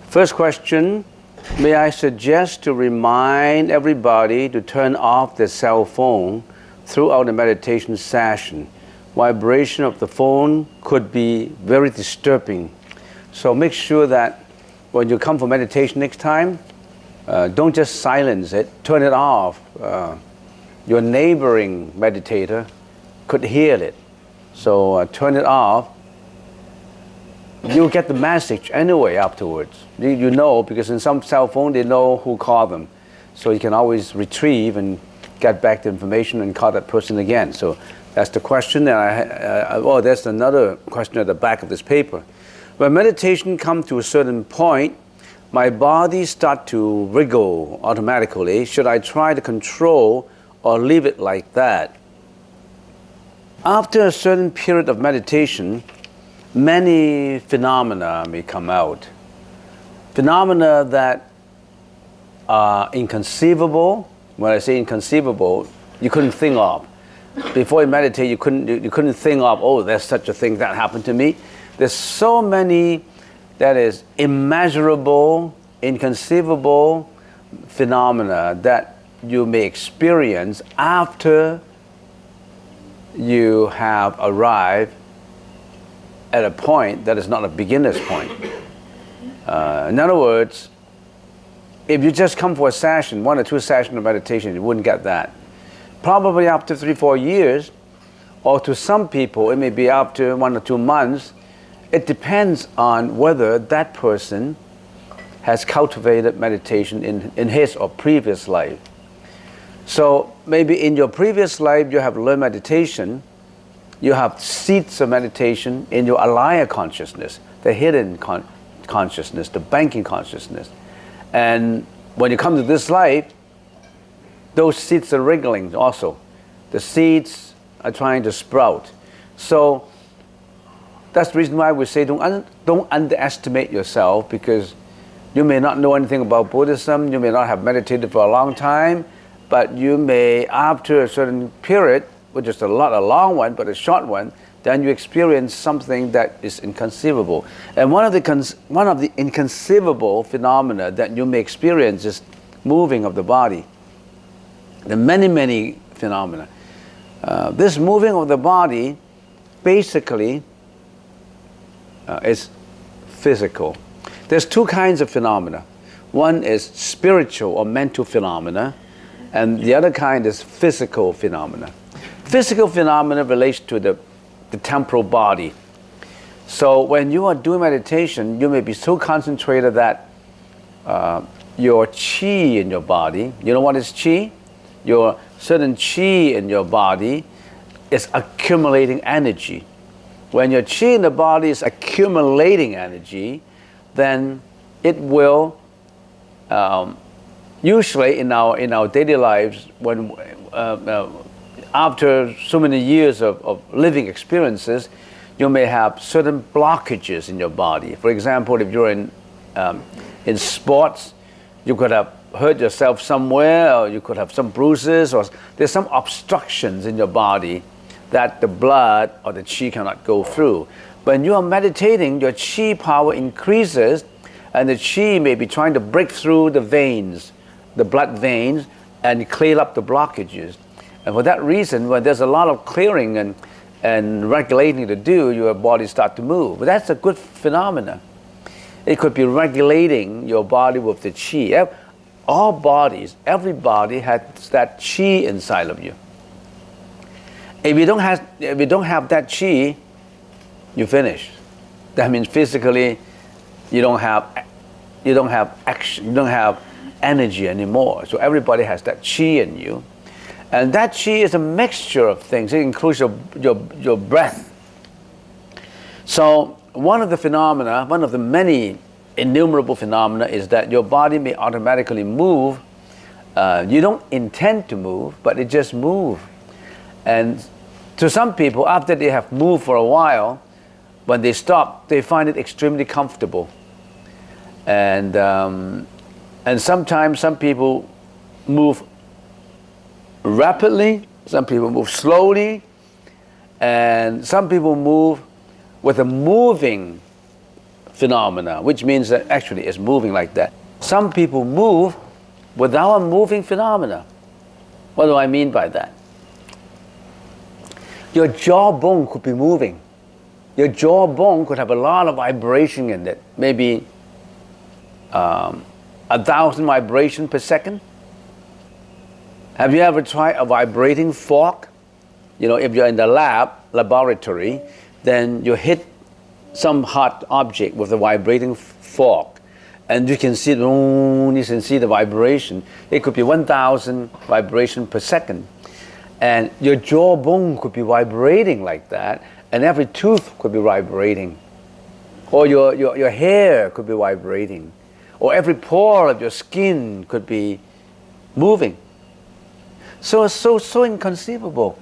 First question, may I suggest to remind everybody to turn off their cell phone throughout the meditation session. Vibration of the phone could be very disturbing. So make sure that when you come for meditation next time, don't just silence it, turn it off. Your neighboring meditator could hear it. So turn it off. You'll get the message anyway afterwards. You know, because in some cell phone they know who called them. So you can always retrieve and get back the information and call that person again. So that's the question. And there's another question at the back of this paper. When meditation comes to a certain point, my body starts to wriggle automatically. Should I try to control or leave it like that? After a certain period of meditation, many phenomena may come out. Phenomena that are inconceivable. When I say inconceivable, you couldn't think of. Before you meditate, you couldn't think of, oh, there's such a thing that happened to me. There's so many that is immeasurable, inconceivable phenomena that you may experience after you have arrived at a point that is not a beginner's point. In other words, if you just come for a session, 1 or 2 sessions of meditation, you wouldn't get that. Probably after 3-4 years, or to some people, it may be after 1 or 2 months. It depends on whether that person has cultivated meditation in his or previous life. So maybe in your previous life, you have learned meditation. You have seeds of meditation in your alaya consciousness, the hidden consciousness, the banking consciousness. And when you come to this life, those seeds are wriggling also. The seeds are trying to sprout. So that's the reason why we say don't underestimate yourself, because you may not know anything about Buddhism, you may not have meditated for a long time, but you may, after a certain period, which is not a long one, but a short one, then you experience something that is inconceivable. And one of the inconceivable phenomena that you may experience is moving of the body. There are many, many phenomena. This moving of the body basically is physical. There's 2 kinds of phenomena. One is spiritual or mental phenomena, and the other kind is physical phenomena. Physical phenomena relates to the temporal body. So when you are doing meditation, you may be so concentrated that your chi in your body, you know what is chi? Your certain chi in your body is accumulating energy. When your chi in the body is accumulating energy, then it will, usually in our daily lives, when after so many years of living experiences, you may have certain blockages in your body. For example, if you're in sports, you could have hurt yourself somewhere, or you could have some bruises, or there's some obstructions in your body that the blood or the chi cannot go through. When you are meditating, your chi power increases, and the chi may be trying to break through the veins, the blood veins, and clear up the blockages. And for that reason, when there's a lot of clearing and regulating to do, your body starts to move. But that's a good phenomenon. It could be regulating your body with the chi. All bodies, every body has that chi inside of you. If you don't have that chi, you finish. That means physically, you don't have action, you don't have energy anymore. So everybody has that chi in you. And that chi is a mixture of things. It includes your breath. So one of the many innumerable phenomena is that your body may automatically move You don't intend to move, but it just moves. And to some people, after they have moved for a while, when they stop, they find it extremely comfortable. And sometimes some people move rapidly, some people move slowly, and some people move with a moving phenomena, which means that actually it's moving like that. Some people move without a moving phenomena. What do I mean by that? Your jawbone could be moving. Your jawbone could have a lot of vibration in it, maybe 1,000 vibrations per second. Have you ever tried a vibrating fork? You know, if you're in the laboratory, then you hit some hot object with a vibrating fork, and you can see the vibration. It could be 1,000 vibrations per second. And your jawbone could be vibrating like that, and every tooth could be vibrating. Or your hair could be vibrating. Or every pore of your skin could be moving. So it's so inconceivable.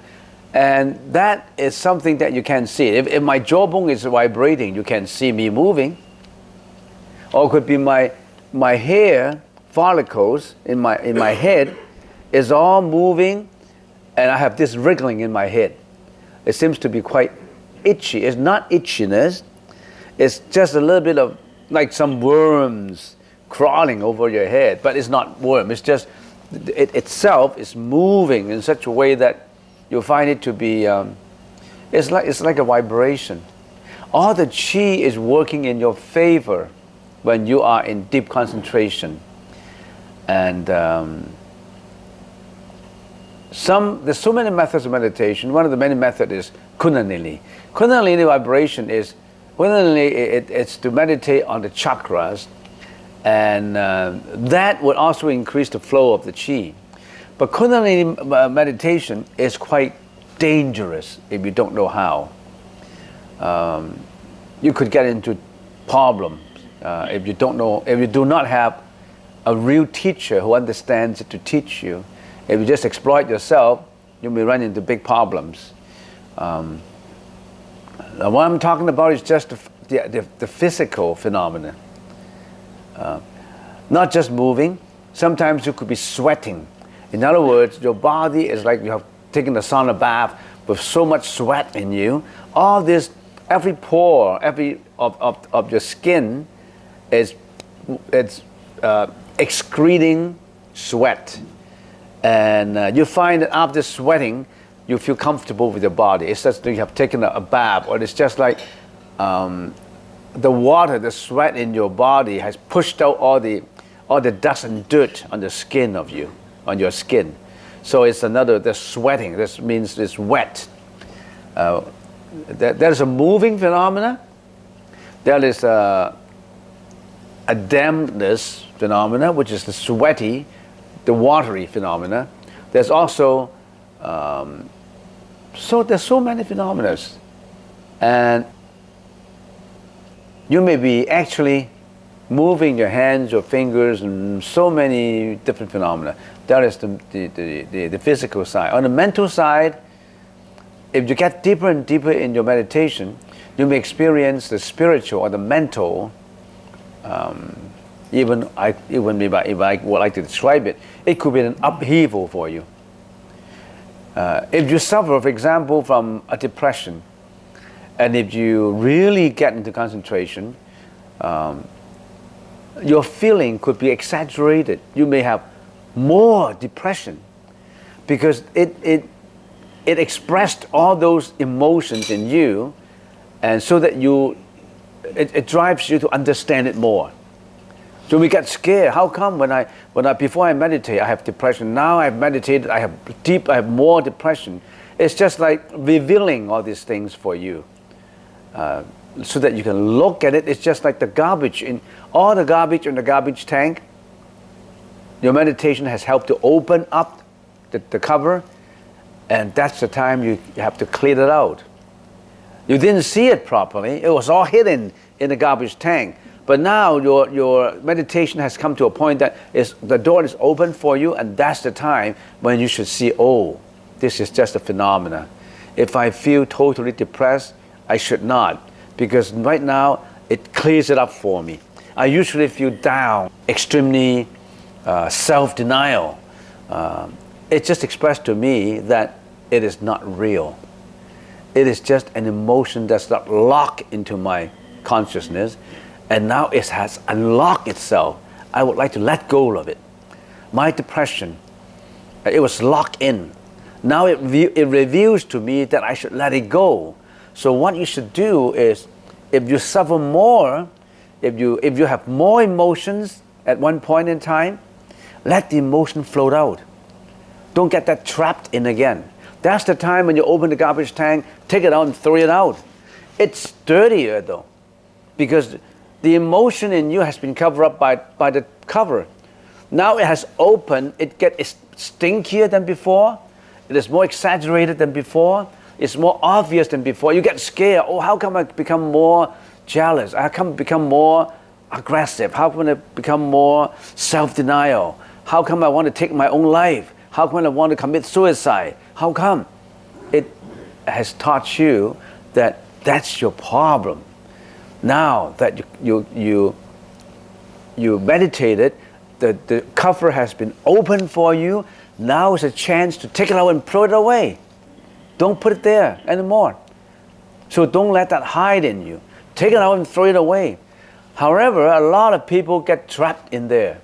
And that is something that you can see. If my jawbone is vibrating, you can see me moving. Or it could be my hair follicles in my head is all moving, and I have this wriggling in my head. It seems to be quite itchy. It's not itchiness. It's just a little bit of like some worms crawling over your head, but it's not worm. It's just it itself is moving in such a way that you'll find it to be. It's like a vibration. All the chi is working in your favor when you are in deep concentration. And there's so many methods of meditation. One of the many methods is Kundalini. Kundalini vibration is it's to meditate on the chakras, and that would also increase the flow of the chi. But Kundalini meditation is quite dangerous if you don't know how. You could get into problems if you don't know, if you do not have a real teacher who understands it to teach you. If you just exploit yourself, you may run into big problems. What I'm talking about is just the physical phenomena. Not just moving. Sometimes you could be sweating. In other words, your body is like you have taken a sauna bath with so much sweat in you. All this, every pore, every of your skin it's excreting sweat. And you find that after sweating, you feel comfortable with your body. It's just that you have taken a bath, or it's just like the water, the sweat in your body has pushed out all the dust and dirt on the skin of you, on your skin. So it's the sweating. This means it's wet. There's a moving phenomena. There is a dampness phenomena, which is the sweaty, the watery phenomena. There's also there's so many phenomena, and you may be actually moving your hands, your fingers, and so many different phenomena. That is the physical side. On the mental side, if you get deeper and deeper in your meditation, you may experience the spiritual or the mental. If I would like to describe it, it could be an upheaval for you. If you suffer, for example, from a depression, and if you really get into concentration, your feeling could be exaggerated. You may have more depression because it expressed all those emotions in you, and so that it drives you to understand it more. So we get scared. How come before I meditate, I have depression? Now I've meditated, I have more depression. It's just like revealing all these things for you, so that you can look at it. It's just like the garbage in the garbage tank. Your meditation has helped to open up the cover, and that's the time you have to clear it out. You didn't see it properly. It was all hidden in the garbage tank. But now your meditation has come to a point that the door is open for you, and that's the time when you should see, oh, this is just a phenomena. If I feel totally depressed, I should not, because right now it clears it up for me. I usually feel down, extremely self-denial. It just expressed to me that it is not real. It is just an emotion that's not locked into my consciousness, and now it has unlocked itself. I would like to let go of it. My depression, it was locked in. Now it reveals to me that I should let it go. So what you should do is, if you suffer more, if you have more emotions at one point in time, let the emotion float out. Don't get that trapped in again. That's the time when you open the garbage tank, take it out and throw it out. It's dirtier though, because the emotion in you has been covered up by the cover. Now it has opened, it's stinkier than before, it is more exaggerated than before, it's more obvious than before. You get scared. Oh, how come I become more jealous? How come I become more aggressive? How come I become more self-denial? How come I want to take my own life? How come I want to commit suicide? How come? It has taught you that that's your problem. Now that you meditated, the cover has been open for you. Now is a chance to take it out and throw it away. Don't put it there anymore. So don't let that hide in you. Take it out and throw it away. However, a lot of people get trapped in there.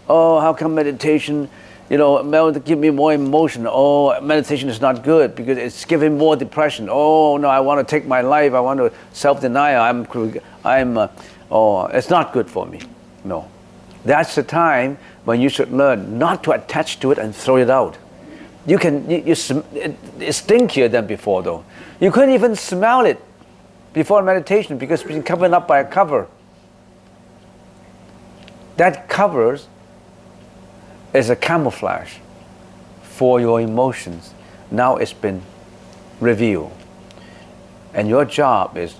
Oh, how come meditation, give me more emotion? Oh, meditation is not good because it's giving more depression. Oh no, I want to take my life. I want to self-denial. It's not good for me. No, that's the time when you should learn not to attach to it and throw it out. It's stinkier than before though. You couldn't even smell it before meditation because it's been covered up by a cover. That covers is a camouflage for your emotions. Now it's been revealed. And your job is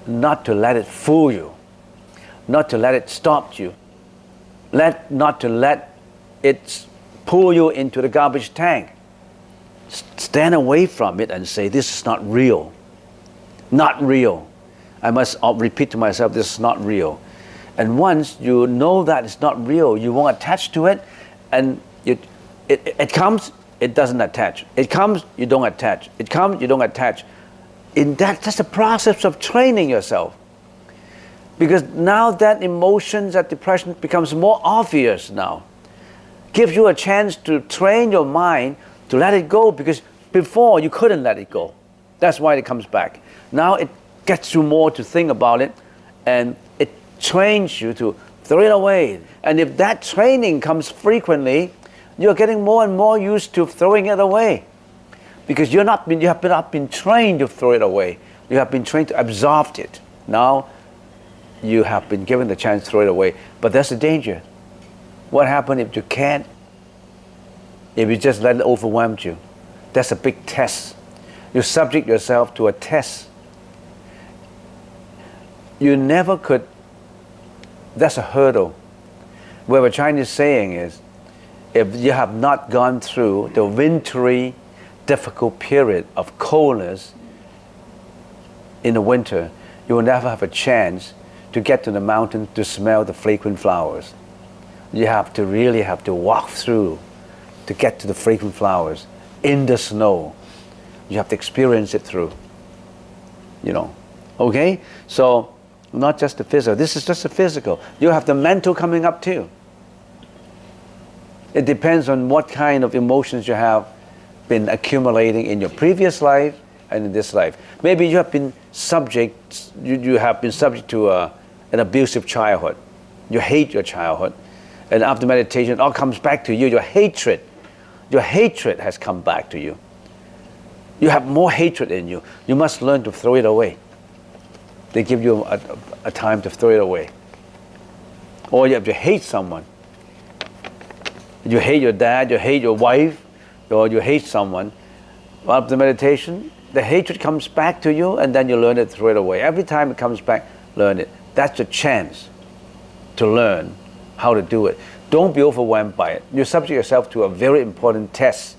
not to let it fool you, not to let it stop you, not to let it pull you into the garbage tank. Stand away from it and say, this is not real. Not real. I must repeat to myself, this is not real. And once you know that it's not real, you won't attach to it, and it comes, it doesn't attach. It comes, you don't attach. It comes, you don't attach. That's the process of training yourself. Because now that emotions, that depression becomes more obvious now. Gives you a chance to train your mind to let it go, because before you couldn't let it go. That's why it comes back. Now it gets you more to think about it, and it trains you to throw it away. And if that training comes frequently, you're getting more and more used to throwing it away. Because you have not been trained to throw it away. You have been trained to absorb it. Now you have been given the chance to throw it away. But that's the danger. What happens if you can't? If you just let it overwhelm you? That's a big test. You subject yourself to a test. You never could. That's a hurdle. What a Chinese saying is, if you have not gone through the wintry, difficult period of coldness in the winter, you will never have a chance to get to the mountain to smell the fragrant flowers. You really have to walk through to get to the fragrant flowers in the snow. You have to experience it through. Okay? So, not just the physical. This is just the physical. You have the mental coming up too. It depends on what kind of emotions you have been accumulating in your previous life and in this life. Maybe you have been subject to an abusive childhood. You hate your childhood. And after meditation, it all comes back to you. Your hatred has come back to you. You have more hatred in you. You must learn to throw it away. They give you a time to throw it away. Or if you hate someone, you hate your dad, you hate your wife, or you hate someone, after meditation, the hatred comes back to you, and then you learn it, throw it away. Every time it comes back, learn it, That's the chance to learn how to do it. Don't be overwhelmed by it. You subject yourself to a very important test.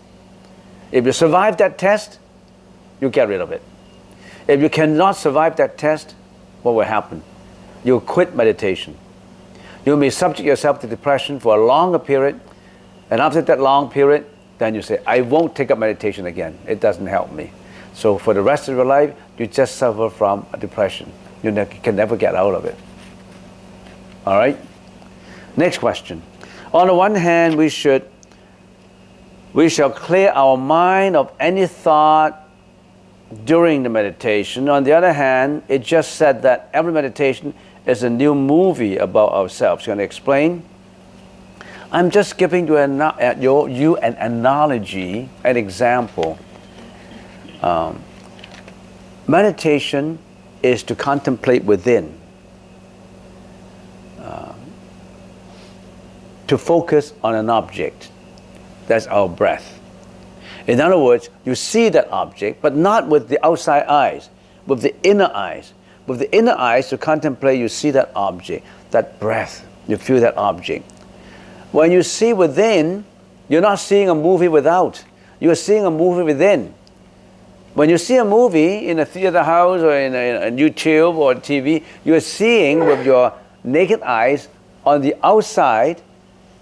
If you survive that test, you get rid of it. If you cannot survive that test, what will happen? You'll quit meditation. You may subject yourself to depression for a longer period, and after that long period, then you say, I won't take up meditation again. It doesn't help me. So for the rest of your life, you just suffer from a depression. You can never get out of it. All right? Next question. On the one hand, we shall clear our mind of any thought during the meditation. On the other hand, it just said that every meditation is a new movie about ourselves. Can I explain? I'm just giving you an analogy, an example. Meditation is to contemplate within, to focus on an object. That's our breath. In other words, you see that object, but not with the outside eyes, with the inner eyes. With the inner eyes, to contemplate, you see that object, that breath, you feel that object. When you see within, you're not seeing a movie without. You're seeing a movie within. When you see a movie in a theater house or in YouTube or TV, you're seeing with your naked eyes on the outside.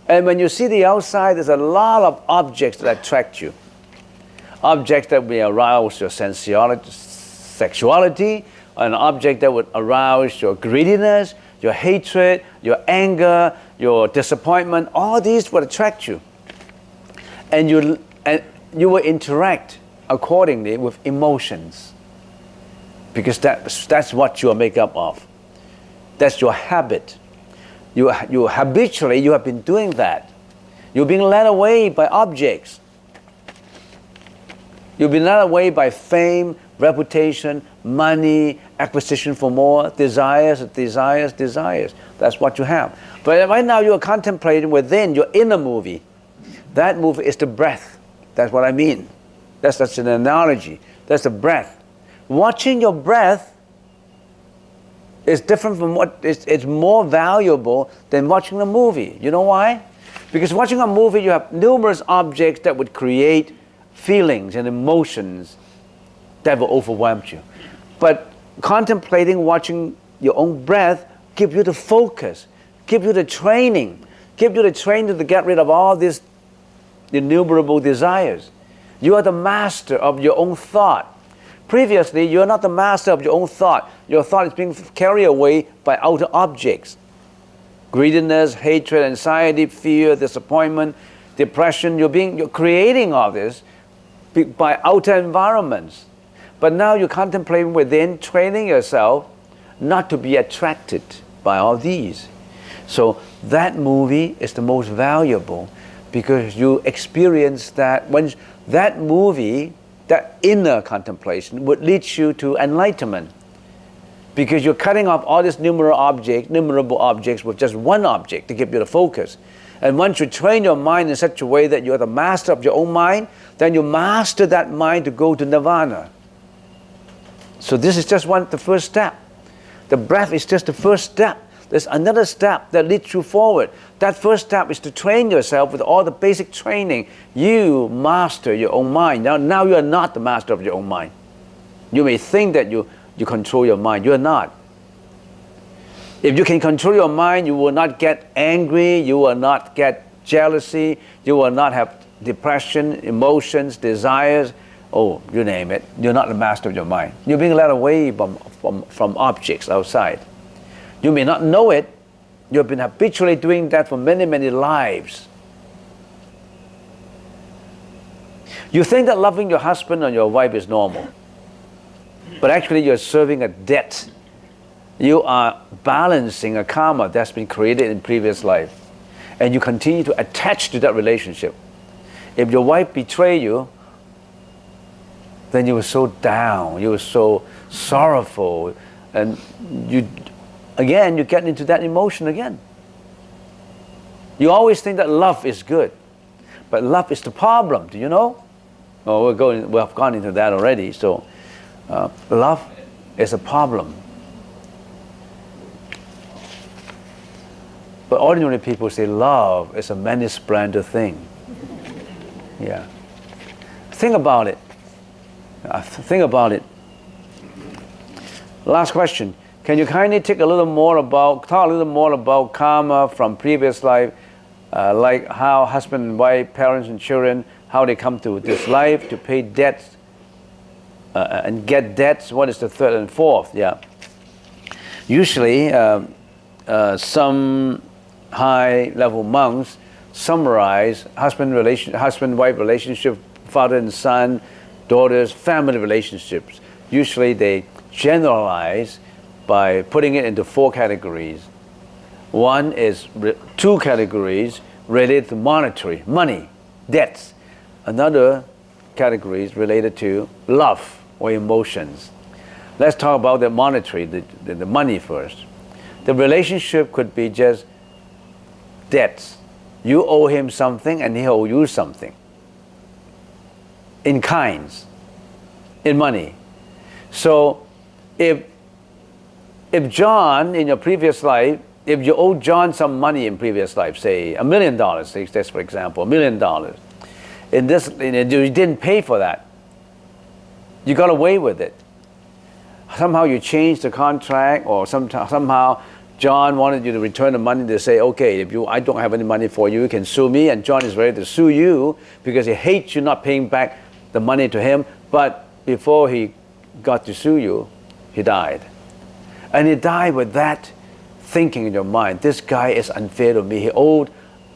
And when you see the outside, there's a lot of objects that attract you. Objects that will arouse your sexuality, an object that would arouse your greediness, your hatred, your anger, your disappointment. All these would attract you. And you will interact accordingly with emotions, because that's what you are made up of. That's your habit. You habitually, you have been doing that. You're being led away by objects. You've been led away by fame, reputation, money, acquisition for more, desires. That's what you have. But right now you are contemplating within your inner movie. That movie is the breath. That's what I mean. That's an analogy. That's the breath. Watching your breath is different from it's more valuable than watching a movie. You know why? Because watching a movie, you have numerous objects that would create feelings and emotions that will overwhelm you. But contemplating, watching your own breath, give you the focus, give you the training to get rid of all these innumerable desires. You are the master of your own thought. Previously, you are not the master of your own thought. Your thought is being carried away by outer objects. Greediness, hatred, anxiety, fear, disappointment, depression. You're creating all this by outer environments. But now you're contemplating within, training yourself not to be attracted by all these. So that movie is the most valuable, because you experience that when that movie, that inner contemplation would lead you to enlightenment, because you're cutting off all these innumerable objects with just one object to give you the focus. And once you train your mind in such a way that you're the master of your own mind, then you master that mind to go to nirvana. So this is just the first step. The breath is just the first step. There's another step that leads you forward. That first step is to train yourself with all the basic training. You master your own mind. Now you are not the master of your own mind. You may think that you control your mind. You are not. If you can control your mind, you will not get angry, you will not get jealousy, you will not have depression, emotions, desires, oh, you name it. You're not the master of your mind. You're being led away from objects outside. You may not know it. You've been habitually doing that for many, many lives. You think that loving your husband or your wife is normal. But actually you're serving a debt. You are balancing a karma that's been created in previous life. And you continue to attach to that relationship. If your wife betrays you, then you were so down, you were so sorrowful, and you get into that emotion again. You always think that love is good, but love is the problem. Do you know? Oh, we have gone into that already. So, love is a problem. But ordinary people say love is a many splendid thing. Yeah. Think about it. Think about it. Last question. Can you kindly talk a little more about karma from previous life, like how husband and wife, parents and children, how they come to this life to pay debts and get debts? What is the third and fourth? Yeah. Usually, some high-level monks summarize husband-wife relationship, father and son, daughters, family relationships. Usually, they generalize by putting it into four categories. One is two categories related to monetary, money, debts. Another category is related to love or emotions. Let's talk about the monetary, the money first. The relationship could be just debts. You owe him something and he owe you something. In kinds, in money. So if John in your previous life, if you owe John some money in previous life, say $1 million, that's for example, $1 million. You didn't pay for that. You got away with it. Somehow you changed the contract, or somehow John wanted you to return the money. They say, okay, I don't have any money for you, you can sue me, and John is ready to sue you because he hates you not paying back the money to him. But before he got to sue you, he died. And he died with that thinking in your mind, this guy is unfair to me. He owed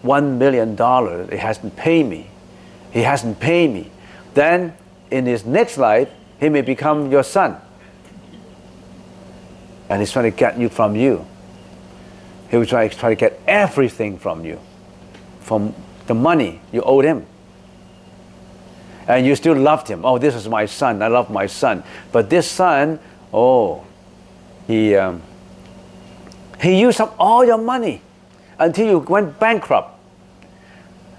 $1 million. He hasn't paid me. He hasn't paid me. Then in his next life, he may become your son. And he's trying to get you from you. He will try to get everything from you, from the money you owed him. And you still loved him. Oh, this is my son. I love my son. But this son, he used up all your money until you went bankrupt.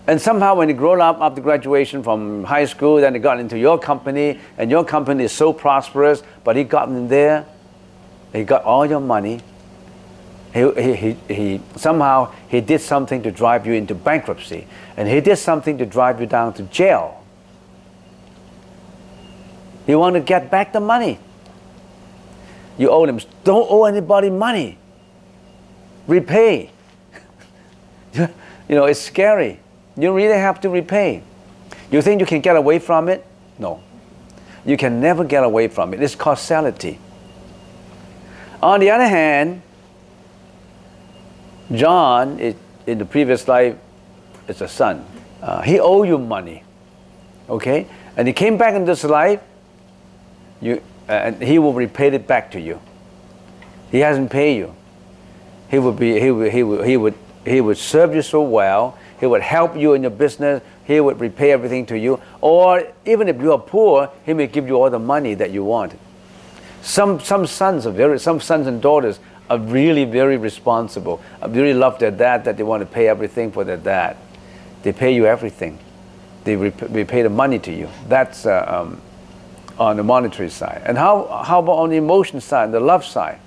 And somehow when he grew up after graduation from high school, then he got into your company, and your company is so prosperous, but he got in there, he got all your money. He somehow he did something to drive you into bankruptcy, and he did something to drive you down to jail. You want to get back the money. You owe him. Don't owe anybody money. Repay. It's scary. You really have to repay. You think you can get away from it? No. You can never get away from it. It's causality. On the other hand, John, in the previous life, is a son. He owed you money. Okay? And he came back in this life, and he will repay it back to you. He hasn't paid you. He would serve you so well. He would help you in your business. He would repay everything to you. Or even if you are poor, he may give you all the money that you want. Some sons and daughters are really very responsible. Really love their dad, that they want to pay everything for their dad. They pay you everything. They repay the money to you. That's on the monetary side. And how about on the emotion side, the love side?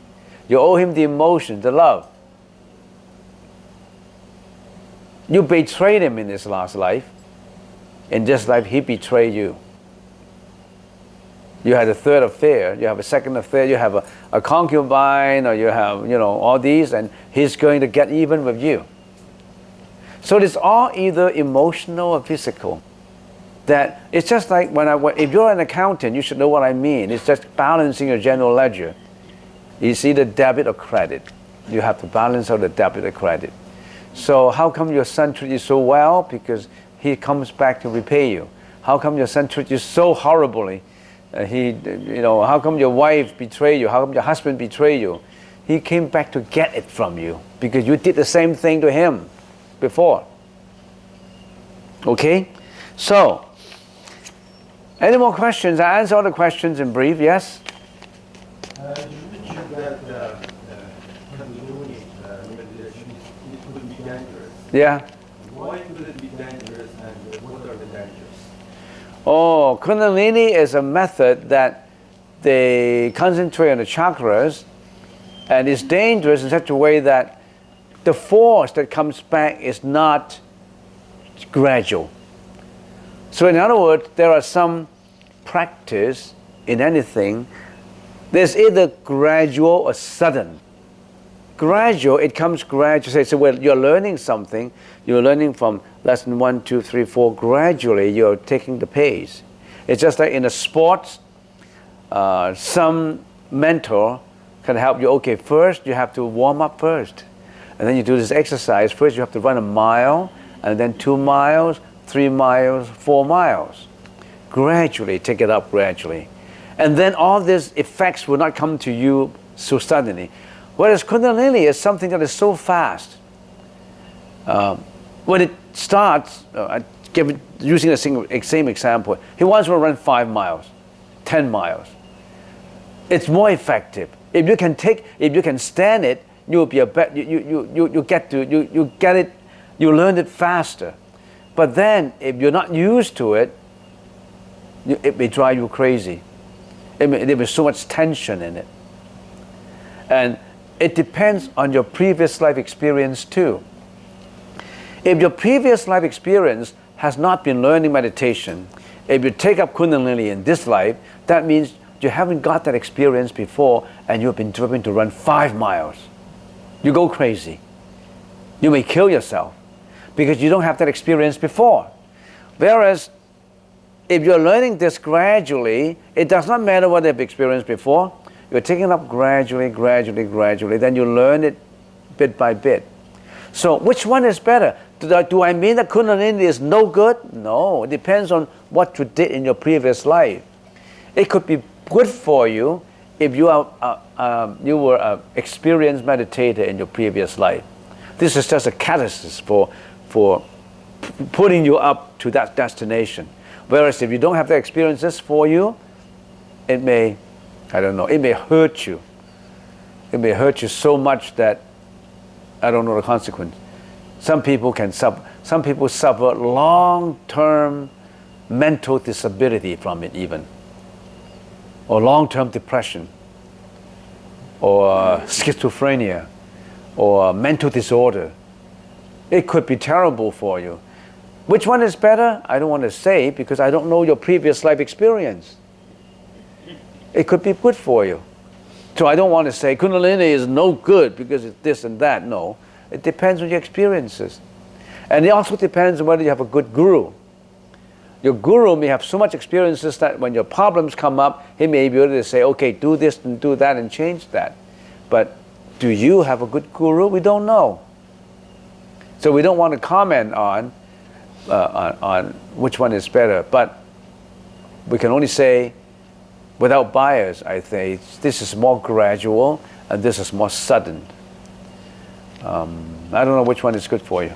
You owe him the emotion, the love. You betrayed him in his last life. In this life, he betrayed you. You had a third affair, you have a second affair, you have a concubine, or you have, all these, and he's going to get even with you. So it's all either emotional or physical. That it's just like if you're an accountant, you should know what I mean. It's just balancing your general ledger. It's either debit or credit. You have to balance out the debit or credit. So how come your son treats you so well? Because he comes back to repay you. How come your son treats you so horribly? How come your wife betrayed you? How come your husband betrayed you? He came back to get it from you because you did the same thing to him before. Okay? So, any more questions? I answer all the questions in brief, yes? You mentioned that it could be dangerous. Yeah. Why could it be dangerous, and what are the dangers? Oh, Kundalini is a method that they concentrate on the chakras, and it's dangerous in such a way that the force that comes back is not gradual. So in other words, there are some practice in anything, there's either gradual or sudden. Gradual, it comes gradually. So when you're learning something, you're learning from lesson 1, 2, 3, 4, gradually you're taking the pace. It's just like in a sport, some mentor can help you. Okay, first you have to warm up first. And then you do this exercise. First you have to run a mile, and then 2 miles, 3 miles, 4 miles. Gradually, take it up gradually. And then all these effects will not come to you so suddenly. Whereas Kundalini is something that is so fast. When it starts, using the same example, he wants to run 5 miles, 10 miles. It's more effective. If you can stand it, you'll be you get it, you learn it faster. But then, if you're not used to it, it may drive you crazy. There is so much tension in it. And it depends on your previous life experience too. If your previous life experience has not been learning meditation, if you take up Kundalini in this life, that means you haven't got that experience before and you've been driven to run 5 miles. You go crazy. You may kill yourself because you don't have that experience before. Whereas if you're learning this gradually, it does not matter what they've experienced before. You're taking it up gradually, then you learn it bit by bit. So which one is better? Do I mean that Kundalini is no good? No, it depends on what you did in your previous life. It could be good for you if you were an experienced meditator in your previous life. This is just a catalyst for putting you up to that destination. Whereas if you don't have the experiences for you, it may, it may hurt you. It may hurt you so much that I don't know the consequence. Some people suffer long-term mental disability from it even, or long-term depression, or schizophrenia, or mental disorder. It could be terrible for you. Which one is better? I don't want to say because I don't know your previous life experience. It could be good for you. So I don't want to say Kundalini is no good because it's this and that. No, it depends on your experiences. And it also depends on whether you have a good guru. Your guru may have so much experiences that when your problems come up, he may be able to say, okay, do this and do that and change that. But do you have a good guru? We don't know. So we don't want to comment on which one is better, but we can only say, without bias, I think this is more gradual and this is more sudden. I don't know which one is good for you.